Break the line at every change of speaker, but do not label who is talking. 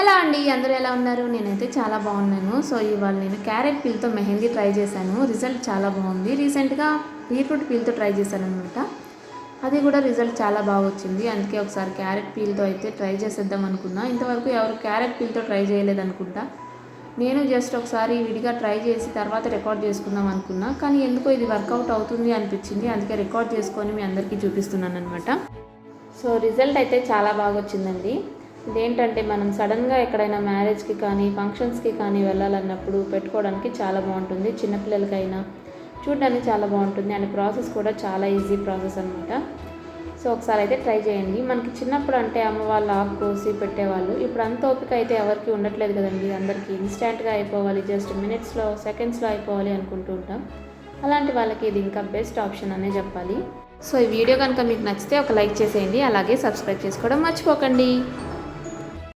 Hello అండి, అందరూ ఎలా ఉన్నారు? నేనైతే చాలా బాగున్నాను. సో ఇవాళ నేను క్యారెట్ పీల్తో మెహందీ ట్రై చేశాను. రిజల్ట్ చాలా బాగుంది. రీసెంట్గా బీట్రూట్ పీల్తో ట్రై చేశాను అనమాట. అది కూడా రిజల్ట్ చాలా బాగా వచ్చింది. అందుకే ఒకసారి క్యారెట్ పీల్తో అయితే ట్రై చేసేద్దాం అనుకున్నా. ఇంతవరకు ఎవరు క్యారెట్ పీల్తో ట్రై చేయలేదు అనుకుంటా. నేను జస్ట్ ఒకసారి విడిగా ట్రై చేసి తర్వాత రికార్డ్ చేసుకుందాం అనుకున్నా. కానీ ఎందుకో ఇది వర్కౌట్ అవుతుంది అనిపించింది. అందుకే రికార్డ్ చేసుకొని మీ అందరికీ చూపిస్తున్నాను అనమాట. సో రిజల్ట్ అయితే చాలా బాగా వచ్చిందండి. ఇదేంటంటే మనం సడన్గా ఎక్కడైనా మ్యారేజ్కి కానీ ఫంక్షన్స్కి కానీ వెళ్ళాలన్నప్పుడు పెట్టుకోవడానికి చాలా బాగుంటుంది. చిన్నపిల్లలకైనా చూడడానికి చాలా బాగుంటుంది. అండ్ ప్రాసెస్ కూడా చాలా ఈజీ ప్రాసెస్ అనమాట. సో ఒకసారి అయితే ట్రై చేయండి. మనకి చిన్నప్పుడు అంటే అమ్మ వాళ్ళు ఆకు కోసి పెట్టేవాళ్ళు. ఇప్పుడు అంత ఓపిక అయితే ఎవరికి ఉండట్లేదు కదండి. అందరికీ ఇన్స్టాంట్గా అయిపోవాలి, జస్ట్ మినిట్స్లో సెకండ్స్లో అయిపోవాలి అనుకుంటూ ఉంటాం. అలాంటి వాళ్ళకి ఇది ఇంకా బెస్ట్ ఆప్షన్ అనే చెప్పాలి. సో ఈ వీడియో కనుక మీకు నచ్చితే ఒక లైక్ చేసేయండి. అలాగే సబ్స్క్రైబ్ చేసుకోవడం మర్చిపోకండి.